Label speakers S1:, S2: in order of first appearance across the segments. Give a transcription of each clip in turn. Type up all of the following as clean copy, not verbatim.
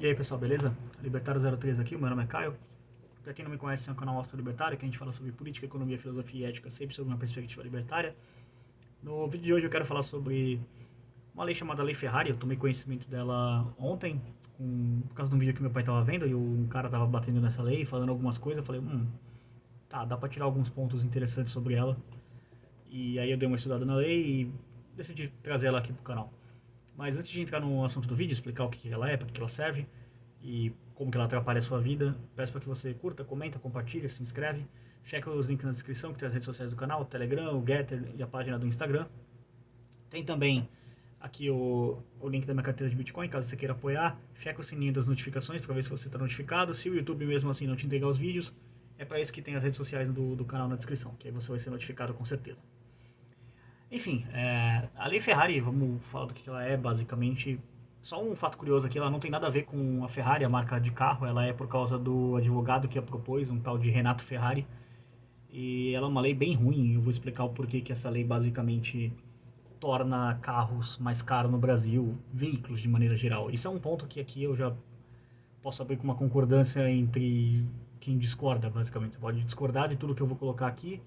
S1: E aí pessoal, beleza? Libertário 03 aqui, o meu nome é Caio. Pra quem não me conhece, esse é um canal Austro Libertário, que a gente fala sobre política, economia, filosofia e ética, sempre sob uma perspectiva libertária. No vídeo de hoje eu quero falar sobre uma lei chamada Lei Ferrari. Eu tomei conhecimento dela ontem, por causa de um vídeo que meu pai tava vendo, e um cara tava batendo nessa lei, falando algumas coisas. Eu falei, tá, dá pra tirar alguns pontos interessantes sobre ela. E aí eu dei uma estudada na lei e decidi trazer ela aqui pro canal. Mas antes de entrar no assunto do vídeo, explicar o que ela é, para que ela serve e como que ela atrapalha a sua vida, peço para que você curta, comenta, compartilha, se inscreve, checa os links na descrição que tem as redes sociais do canal, o Telegram, o Getter e a página do Instagram. Tem também aqui o link da minha carteira de Bitcoin, caso você queira apoiar. Checa o sininho das notificações para ver se você está notificado. Se o YouTube mesmo assim não te entregar os vídeos, é para isso que tem as redes sociais do canal na descrição, que aí você vai ser notificado com certeza. Enfim, a Lei Ferrari, vamos falar do que ela é basicamente. Só um fato curioso aqui, ela não tem nada a ver com a Ferrari, a marca de carro, ela é por causa do advogado que a propôs, um tal de Renato Ferrari. E ela é uma lei bem ruim, eu vou explicar o porquê que essa lei basicamente torna carros mais caros no Brasil, veículos de maneira geral. Isso é um ponto que aqui eu já posso abrir com uma concordância entre quem discorda, basicamente. Você pode discordar de tudo que eu vou colocar aqui,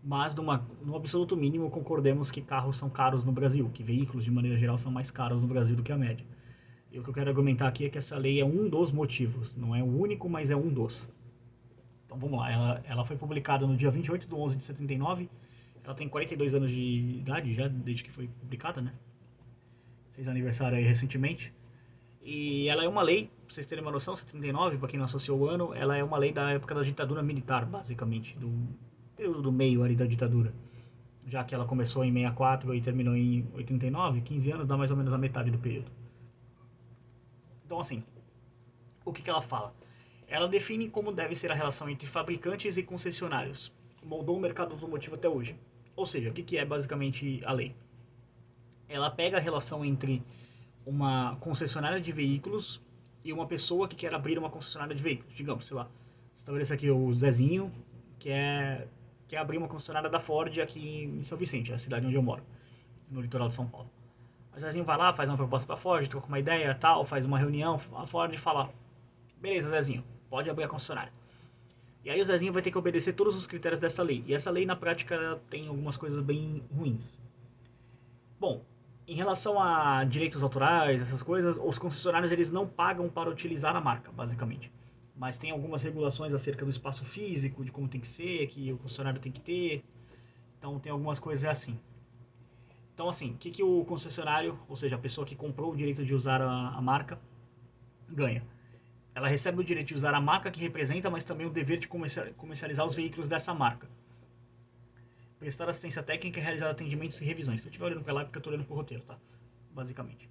S1: mas no absoluto mínimo concordemos que carros são caros no Brasil, que veículos de maneira geral são mais caros no Brasil do que a média. E o que eu quero argumentar aqui é que essa lei é um dos motivos, não é o único, mas é um dos. Então vamos lá, ela foi publicada no dia 28 de 11 de 79, ela tem 42 anos de idade já, desde que foi publicada, né? Fez aniversário aí recentemente. E ela é uma lei, pra vocês terem uma noção, 79, pra quem não associou o ano, ela é uma lei da época da ditadura militar, basicamente, do período do meio ali da ditadura. Já que ela começou em 64 e terminou em 89, 15 anos dá mais ou menos a metade do período. Então assim, o que ela fala? Ela define como deve ser a relação entre fabricantes e concessionários. Moldou o mercado automotivo até hoje. Ou seja, o que é basicamente a lei? Ela pega a relação entre uma concessionária de veículos e uma pessoa que quer abrir uma concessionária de veículos. Digamos, sei lá, estabelece aqui o Zezinho, que quer abrir uma concessionária da Ford aqui em São Vicente, a cidade onde eu moro, no litoral de São Paulo. O Zezinho vai lá, faz uma proposta pra Ford, troca uma ideia tal, faz uma reunião, a Ford fala, beleza Zezinho, pode abrir a concessionária. E aí o Zezinho vai ter que obedecer todos os critérios dessa lei. E essa lei na prática tem algumas coisas bem ruins. Bom, em relação a direitos autorais, essas coisas, os concessionários eles não pagam para utilizar a marca, basicamente. Mas tem algumas regulações acerca do espaço físico, de como tem que ser, que o concessionário tem que ter. Então tem algumas coisas assim. Então assim, o que o concessionário, ou seja, a pessoa que comprou o direito de usar a marca, ganha? Ela recebe o direito de usar a marca que representa, mas também o dever de comercializar os veículos dessa marca. Prestar assistência técnica e realizar atendimentos e revisões. Se eu estiver olhando para lá é porque eu estou olhando para o roteiro, tá? Basicamente.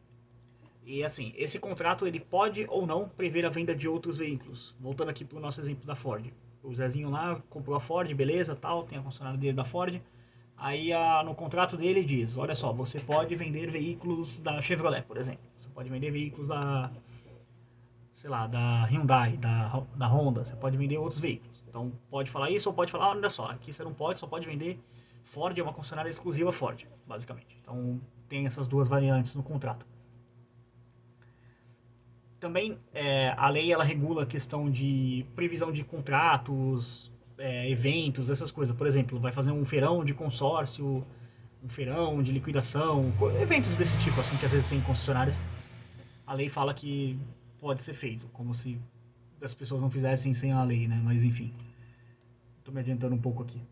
S1: E assim, esse contrato ele pode ou não prever a venda de outros veículos. Voltando aqui para o nosso exemplo da Ford. O Zezinho lá comprou a Ford, beleza, tal, tem a concessionária dele da Ford. Aí no contrato dele diz, olha só, você pode vender veículos da Chevrolet, por exemplo. Você pode vender veículos da, sei lá, da Hyundai, da Honda. Você pode vender outros veículos. Então pode falar isso ou pode falar, olha só, aqui você não pode, só pode vender Ford, é uma concessionária exclusiva Ford, basicamente. Então tem essas duas variantes no contrato. Também a lei ela regula a questão de previsão de contratos, eventos, essas coisas. Por exemplo, vai fazer um feirão de consórcio, um feirão de liquidação, eventos desse tipo, assim, que às vezes tem concessionárias. A lei fala que pode ser feito, como se as pessoas não fizessem sem a lei, né? Mas enfim, estou me adiantando um pouco aqui.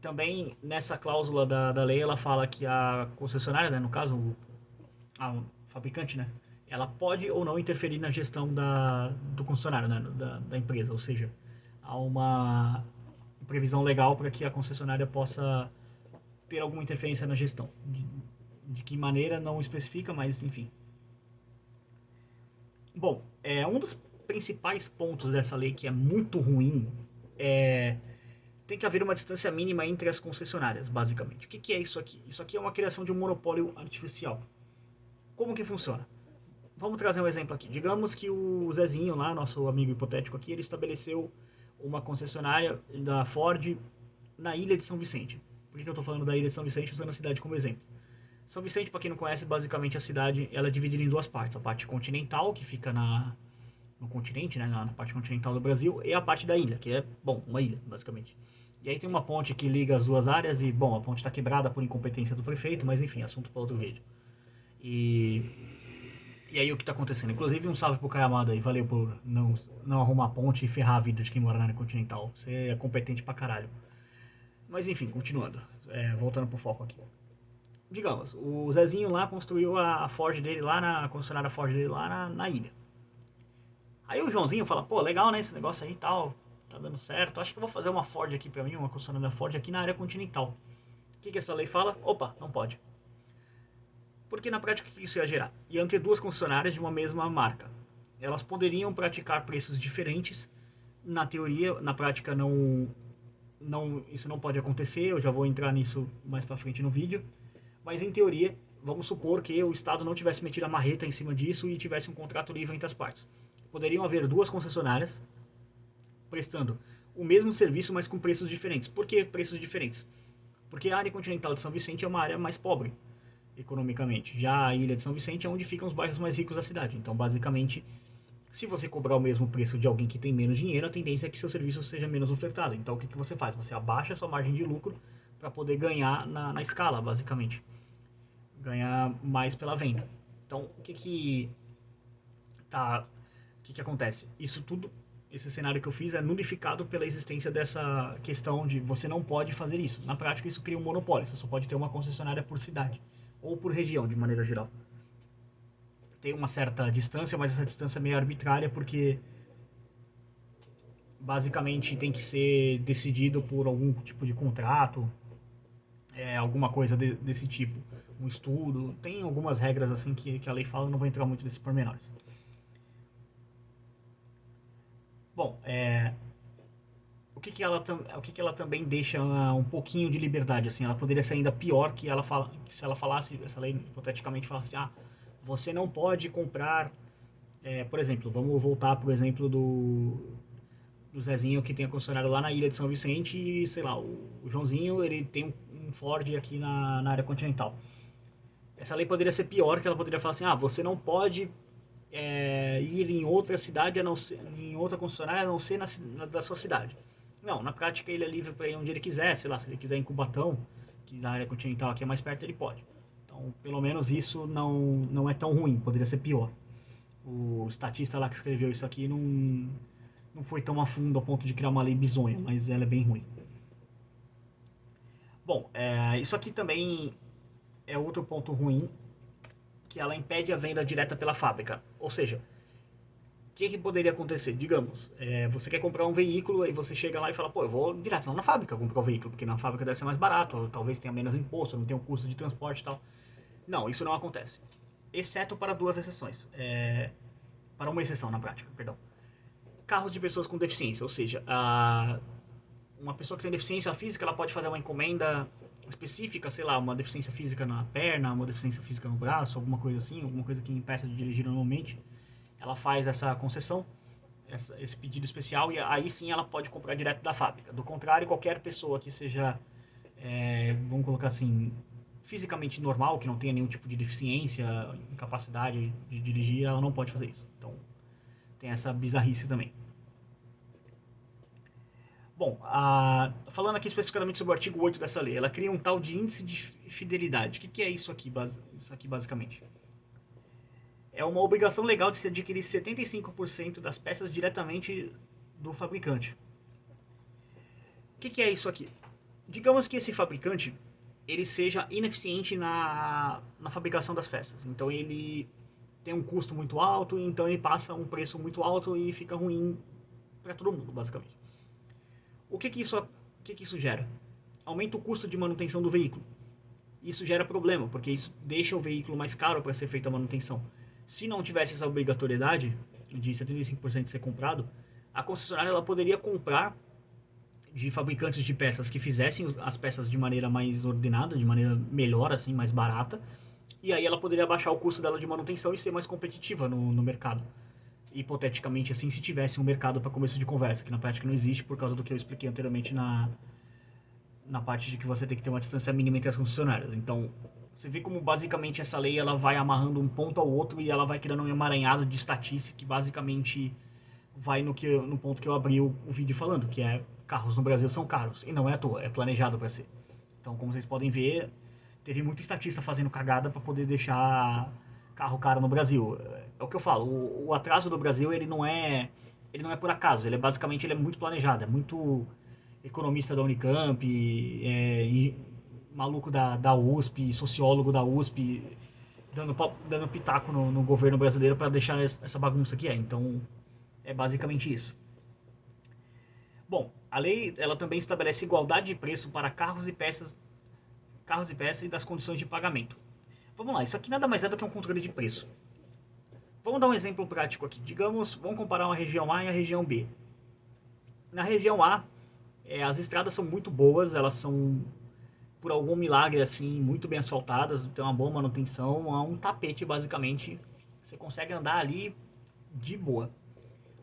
S1: Também nessa cláusula da lei ela fala que a concessionária, né, no caso a fabricante, né, ela pode ou não interferir na gestão do concessionário, né, da empresa, ou seja, há uma previsão legal para que a concessionária possa ter alguma interferência na gestão. De que maneira não especifica, mas enfim. Bom, um dos principais pontos dessa lei que é muito ruim é tem que haver uma distância mínima entre as concessionárias, basicamente. O que é isso aqui? Isso aqui é uma criação de um monopólio artificial. Como que funciona? Vamos trazer um exemplo aqui. Digamos que o Zezinho lá, nosso amigo hipotético aqui, ele estabeleceu uma concessionária da Ford na ilha de São Vicente. Por que eu estou falando da ilha de São Vicente usando a cidade como exemplo? São Vicente, para quem não conhece, basicamente a cidade ela é dividida em duas partes. A parte continental, que fica no continente, né, na parte continental do Brasil, e a parte da ilha, que é, bom, uma ilha, basicamente. E aí tem uma ponte que liga as duas áreas e, bom, a ponte está quebrada por incompetência do prefeito, mas enfim, assunto para outro vídeo. E, e aí o que está acontecendo? Inclusive um salve pro Caio Amado aí, valeu por não arrumar a ponte e ferrar a vida de quem mora na área continental. Você é competente pra caralho. Mas enfim, continuando, voltando pro foco aqui. Digamos, o Zezinho lá construiu a Ford dele lá na concessionária Ford dele lá na ilha. Aí o Joãozinho fala, pô, legal, né, esse negócio aí e tal, tá dando certo. Acho que eu vou fazer uma Ford aqui pra mim, uma concessionária Ford aqui na área continental. O que essa lei fala? Opa, não pode. Porque na prática o que isso ia gerar? Iam ter duas concessionárias de uma mesma marca. Elas poderiam praticar preços diferentes. Na teoria, na prática isso não pode acontecer, eu já vou entrar nisso mais pra frente no vídeo. Mas em teoria, vamos supor que o Estado não tivesse metido a marreta em cima disso e tivesse um contrato livre entre as partes. Poderiam haver duas concessionárias prestando o mesmo serviço, mas com preços diferentes. Por que preços diferentes? Porque a área continental de São Vicente é uma área mais pobre economicamente. Já a ilha de São Vicente é onde ficam os bairros mais ricos da cidade. Então, basicamente, se você cobrar o mesmo preço de alguém que tem menos dinheiro, a tendência é que seu serviço seja menos ofertado. Então, o que você faz? Você abaixa a sua margem de lucro para poder ganhar na escala, basicamente. Ganhar mais pela venda. Então, o que acontece? Isso tudo, esse cenário que eu fiz é nulificado pela existência dessa questão de você não pode fazer isso. Na prática, isso cria um monopólio. Você só pode ter uma concessionária por cidade ou por região, de maneira geral. Tem uma certa distância, mas essa distância é meio arbitrária porque basicamente tem que ser decidido por algum tipo de contrato, alguma coisa desse tipo, um estudo. Tem algumas regras assim que a lei fala, não vou entrar muito nesses pormenores. Bom, o que ela também deixa um pouquinho de liberdade, assim, ela poderia ser ainda pior que se ela falasse, essa lei hipoteticamente falasse, você não pode comprar, por exemplo, vamos voltar pro exemplo do Zezinho que tem a concessionária lá na ilha de São Vicente e, sei lá, o Joãozinho, ele tem um Ford aqui na área continental. Essa lei poderia ser pior, que ela poderia falar assim, você não pode ir em outra cidade, a não ser, em outra concessionária, a não ser da sua cidade. Não, na prática ele é livre para ir onde ele quiser, sei lá, se ele quiser em Cubatão, que na área continental aqui é mais perto, ele pode. Então, pelo menos isso não é tão ruim, poderia ser pior. O estatista lá que escreveu isso aqui não foi tão a fundo a ponto de criar uma lei bizonha, mas ela é bem ruim. Bom, isso aqui também é outro ponto ruim, que ela impede a venda direta pela fábrica. Ou seja, o que poderia acontecer? Digamos, você quer comprar um veículo e você chega lá e fala, pô, eu vou direto lá na fábrica comprar o veículo, porque na fábrica deve ser mais barato, ou talvez tenha menos imposto, não tenha um custo de transporte e tal. Não, isso não acontece. Exceto para duas exceções. Para uma exceção na prática, perdão. Carros de pessoas com deficiência, ou seja, uma pessoa que tem deficiência física, ela pode fazer uma encomenda específica, sei lá, uma deficiência física na perna, uma deficiência física no braço, alguma coisa assim, alguma coisa que impeça de dirigir normalmente. Ela faz essa concessão, esse pedido especial, e aí sim ela pode comprar direto da fábrica. Do contrário, qualquer pessoa que seja, vamos colocar assim, fisicamente normal, que não tenha nenhum tipo de deficiência, incapacidade de dirigir, ela não pode fazer isso. Então, tem essa bizarrice também. Bom, falando aqui especificamente sobre o artigo 8 dessa lei, ela cria um tal de índice de fidelidade. O que é isso aqui basicamente? É uma obrigação legal de se adquirir 75% das peças diretamente do fabricante. O que é isso aqui? Digamos que esse fabricante ele seja ineficiente na fabricação das peças. Então ele tem um custo muito alto, então ele passa um preço muito alto e fica ruim para todo mundo, basicamente. O que isso gera? Aumenta o custo de manutenção do veículo. Isso gera problema, porque isso deixa o veículo mais caro para ser feita a manutenção. Se não tivesse essa obrigatoriedade de 75% ser comprado, a concessionária ela poderia comprar de fabricantes de peças que fizessem as peças de maneira mais ordenada, de maneira melhor, assim, mais barata, e aí ela poderia baixar o custo dela de manutenção e ser mais competitiva no mercado. Hipoteticamente, assim, se tivesse um mercado para começo de conversa, que na prática não existe por causa do que eu expliquei anteriormente na parte de que você tem que ter uma distância mínima entre as concessionárias. Então, Você vê como basicamente essa lei ela vai amarrando um ponto ao outro e ela vai criando um emaranhado de estatística que basicamente vai no ponto que eu abri o vídeo falando, que é carros no Brasil são caros. E não é à toa, é planejado para ser. Então, como vocês podem ver, teve muita estatista fazendo cagada para poder deixar carro caro no Brasil. É o que eu falo, o atraso do Brasil ele não é por acaso, ele é muito planejado, é muito economista da Unicamp, maluco da USP, sociólogo da USP, dando pitaco no governo brasileiro para deixar essa bagunça que é. Então, é basicamente isso. Bom, a lei ela também estabelece igualdade de preço para carros e peças e das condições de pagamento. Vamos lá, isso aqui nada mais é do que um controle de preço. Vamos dar um exemplo prático aqui. Digamos, vamos comparar uma região A e a região B. Na região A, as estradas são muito boas, elas são, por algum milagre assim, muito bem asfaltadas, tem uma boa manutenção, há um tapete basicamente. Você consegue andar ali de boa.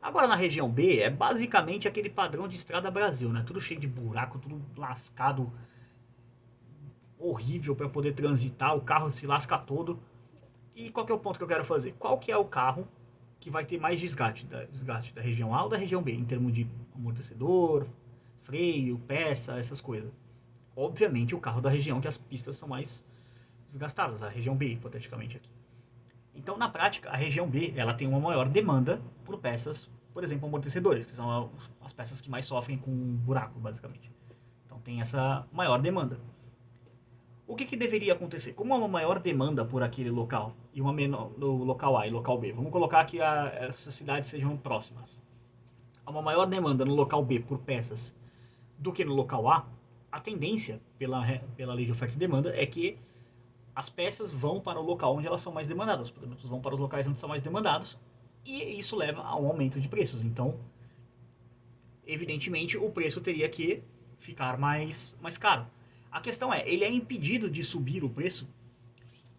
S1: Agora na região B é basicamente aquele padrão de estrada Brasil, né? Tudo cheio de buraco, tudo lascado, horrível para poder transitar, o carro se lasca todo. E qual que é o ponto que eu quero fazer? Qual que é o carro que vai ter mais desgaste da região A ou da região B, em termos de amortecedor, freio, peça, essas coisas? Obviamente o carro da região que as pistas são mais desgastadas, a região B, hipoteticamente aqui. Então, na prática, a região B ela tem uma maior demanda por peças, por exemplo, amortecedores, que são as peças que mais sofrem com buraco, basicamente. Então, tem essa maior demanda. O que deveria acontecer? Como há uma maior demanda por aquele local e uma menor no local A e local B, vamos colocar que essas cidades sejam próximas. Há uma maior demanda no local B por peças do que no local A, a tendência, pela lei de oferta e demanda, é que as peças vão para o local onde elas são mais demandadas, os produtos vão para os locais onde são mais demandados, e isso leva a um aumento de preços. Então, evidentemente, o preço teria que ficar mais caro. A questão é, ele é impedido de subir o preço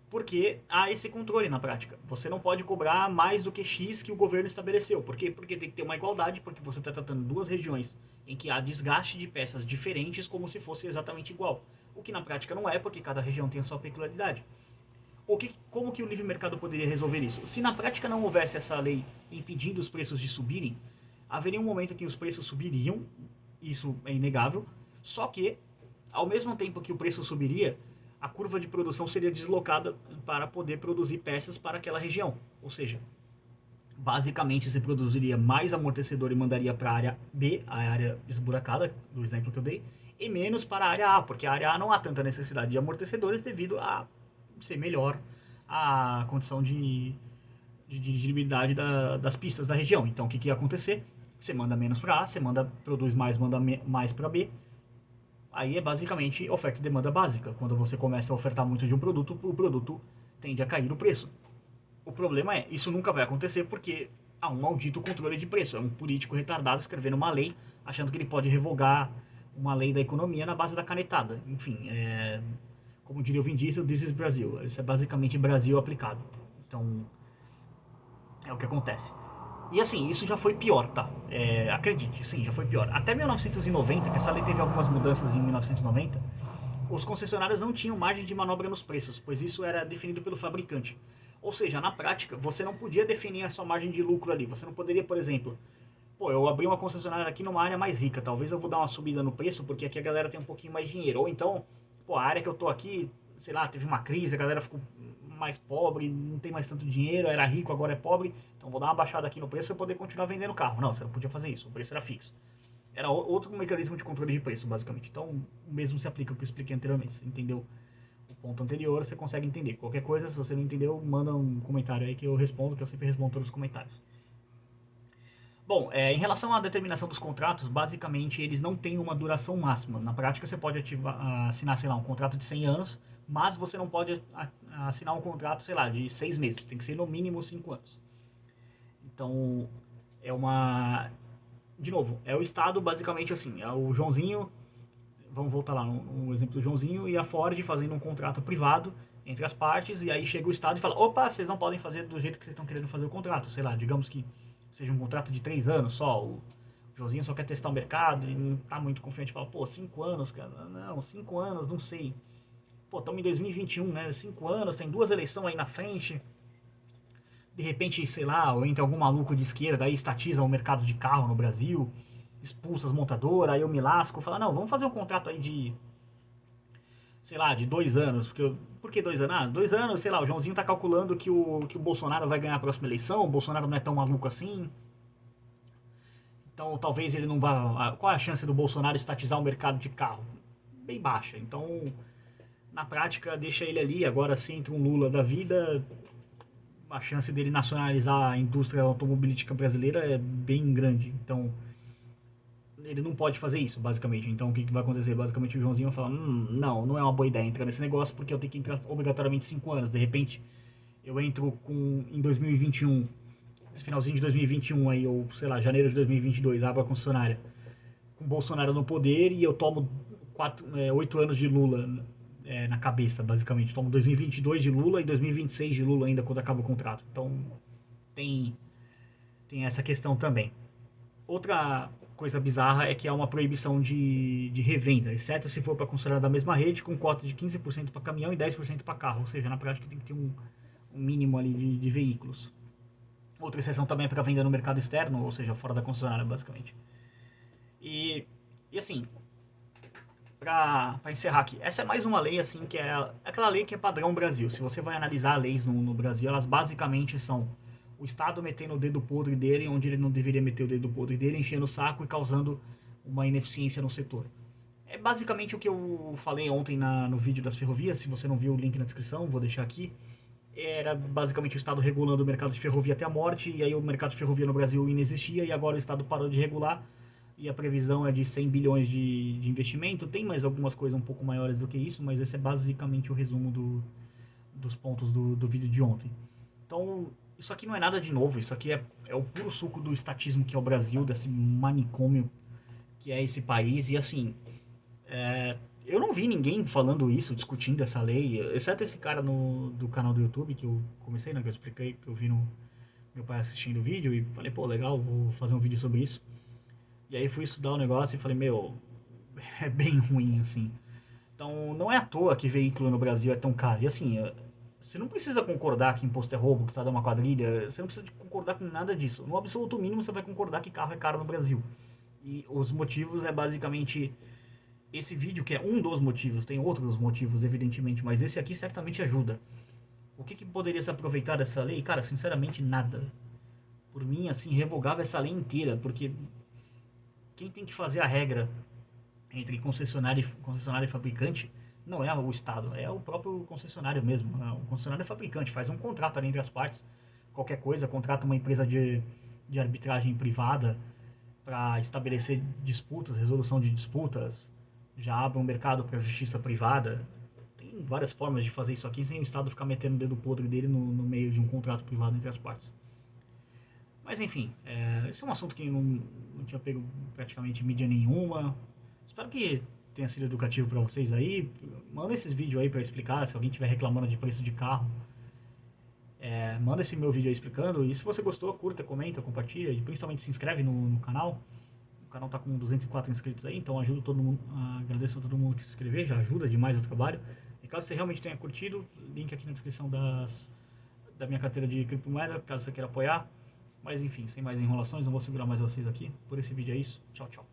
S1: porque há esse controle na prática. Você não pode cobrar mais do que X que o governo estabeleceu. Por quê? Porque tem que ter uma igualdade, porque você está tratando duas regiões em que há desgaste de peças diferentes como se fosse exatamente igual. O que na prática não é, porque cada região tem a sua peculiaridade. Como que o livre mercado poderia resolver isso? Se na prática não houvesse essa lei impedindo os preços de subirem, haveria um momento em que os preços subiriam, isso é inegável, só que, ao mesmo tempo que o preço subiria, a curva de produção seria deslocada para poder produzir peças para aquela região. Ou seja, basicamente se produziria mais amortecedor e mandaria para a área B, a área esburacada, do exemplo que eu dei, e menos para a área A, porque a área A não há tanta necessidade de amortecedores devido a ser melhor a condição de dirigibilidade das pistas da região. Então o que ia acontecer? Você manda menos para A, você produz mais, manda mais para B. Aí é basicamente oferta e demanda básica. Quando você começa a ofertar muito de um produto, o produto tende a cair o preço. O problema é, isso nunca vai acontecer porque há um maldito controle de preço. É um político retardado escrevendo uma lei, achando que ele pode revogar uma lei da economia na base da canetada. Enfim, como diria o Vin Diesel, this is Brasil. Isso é basicamente Brasil aplicado. Então, é o que acontece. E assim, isso já foi pior, tá? Acredite, sim, já foi pior. Até 1990, que essa lei teve algumas mudanças em 1990, os concessionários não tinham margem de manobra nos preços, pois isso era definido pelo fabricante. Ou seja, na prática, você não podia definir a sua margem de lucro ali. Você não poderia, por exemplo, eu abri uma concessionária aqui numa área mais rica, talvez eu vou dar uma subida no preço, porque aqui a galera tem um pouquinho mais de dinheiro. Ou então, a área que eu tô aqui, sei lá, teve uma crise, a galera ficou mais pobre, não tem mais tanto dinheiro, era rico, agora é pobre, então vou dar uma baixada aqui no preço para poder continuar vendendo carro. Não, você não podia fazer isso, o preço era fixo. Era outro mecanismo de controle de preço, basicamente. Então, o mesmo se aplica ao que eu expliquei anteriormente. Você entendeu o ponto anterior, você consegue entender. Qualquer coisa, se você não entendeu, manda um comentário aí que eu respondo, que eu sempre respondo todos os comentários. Bom, em relação à determinação dos contratos, basicamente eles não têm uma duração máxima. Na prática, você pode assinar, sei lá, um contrato de 100 anos, mas você não pode assinar um contrato, sei lá, de 6 meses. Tem que ser no mínimo 5 anos. Então, de novo, é o Estado basicamente assim, é o Joãozinho, vamos voltar lá no exemplo do Joãozinho, e a Ford fazendo um contrato privado entre as partes, e aí chega o Estado e fala, opa, vocês não podem fazer do jeito que vocês estão querendo fazer o contrato, sei lá, digamos que seja um contrato de 3 anos só, o Joãozinho só quer testar o mercado, ele não tá muito confiante, fala, 5 anos, cara, não, 5 anos, não sei. pô, estamos em 2021, né? 5 anos, tem 2 eleições aí na frente. De repente, sei lá, ou entra algum maluco de esquerda aí estatiza o mercado de carro no Brasil, expulsa as montadoras, aí eu me lasco, fala, não, vamos fazer um contrato aí de, sei lá, de 2 anos, por que 2 anos? Ah, 2 anos, sei lá, o Joãozinho tá calculando que o Bolsonaro vai ganhar a próxima eleição, o Bolsonaro não é tão maluco assim, então talvez ele não vá. Qual é a chance do Bolsonaro estatizar o mercado de carro? Bem baixa, então na prática deixa ele ali, agora se entra um Lula da vida, a chance dele nacionalizar a indústria automobilística brasileira é bem grande, então ele não pode fazer isso, basicamente. Então o que, que vai acontecer? Basicamente o Joãozinho vai falar, não é uma boa ideia entrar nesse negócio porque eu tenho que entrar obrigatoriamente 5 anos. De repente eu entro em 2021, esse finalzinho de 2021 aí, ou sei lá, janeiro de 2022, abro a concessionária, com Bolsonaro no poder e eu tomo 8 anos de Lula na cabeça, basicamente. Tomo 2022 de Lula e 2026 de Lula ainda quando acaba o contrato. Então tem, tem essa questão também. Outra coisa bizarra é que há uma proibição de revenda, exceto se for para concessionária da mesma rede, com cota de 15% para caminhão e 10% para carro. Ou seja, na prática tem que ter um mínimo ali de veículos. Outra exceção também é para venda no mercado externo, ou seja, fora da concessionária, basicamente. E, e assim, para encerrar aqui, essa é mais uma lei assim que é aquela lei que é padrão Brasil. Se você vai analisar leis no Brasil, elas basicamente são o Estado metendo o dedo podre dele onde ele não deveria meter o dedo podre dele, enchendo o saco e causando uma ineficiência no setor. É basicamente o que eu falei ontem no vídeo das ferrovias. Se você não viu, o link na descrição, vou deixar aqui. Era basicamente o Estado regulando o mercado de ferrovia até a morte, e aí o mercado de ferrovia no Brasil inexistia, e agora o Estado parou de regular, e a previsão é de 100 bilhões de investimento. Tem mais algumas coisas um pouco maiores do que isso, mas esse é basicamente o resumo dos pontos do vídeo de ontem. Então, isso aqui não é nada de novo, isso aqui é o puro suco do estatismo que é o Brasil, desse manicômio que é esse país, e assim, eu não vi ninguém falando isso, discutindo essa lei, exceto esse cara do canal do YouTube que eu comecei, né, que eu expliquei, que eu vi no meu pai assistindo o vídeo e falei, pô, legal, vou fazer um vídeo sobre isso. E aí fui estudar o negócio e falei, meu, é bem ruim, assim. Então, não é à toa que veículo no Brasil é tão caro. E assim, você não precisa concordar que imposto é roubo, que está dando uma quadrilha, você não precisa de concordar com nada disso. No absoluto mínimo, você vai concordar que carro é caro no Brasil. E os motivos é basicamente esse vídeo, que é um dos motivos, tem outros motivos, evidentemente, mas esse aqui certamente ajuda. O que poderia se aproveitar dessa lei? Cara, sinceramente, nada. Por mim, assim, revogava essa lei inteira, porque quem tem que fazer a regra entre concessionário e fabricante não é o Estado, é o próprio concessionário mesmo. O concessionário é fabricante, faz um contrato ali entre as partes, qualquer coisa, contrata uma empresa de arbitragem privada para estabelecer disputas, resolução de disputas, já abre um mercado para a justiça privada. Tem várias formas de fazer isso aqui sem o Estado ficar metendo o dedo podre dele no meio de um contrato privado entre as partes. Mas enfim, esse é um assunto que não tinha pego praticamente mídia nenhuma. Espero que tenha sido educativo para vocês aí. Manda esses vídeos aí para explicar, se alguém estiver reclamando de preço de carro. Manda esse meu vídeo aí explicando. E se você gostou, curta, comenta, compartilha. E principalmente se inscreve no canal. O canal tá com 204 inscritos aí, então ajuda todo mundo. Agradeço a todo mundo que se inscrever, já ajuda demais o trabalho. E caso você realmente tenha curtido, link aqui na descrição da minha carteira de criptomoeda, caso você queira apoiar. Mas enfim, sem mais enrolações, não vou segurar mais vocês aqui. Por esse vídeo é isso. Tchau, tchau.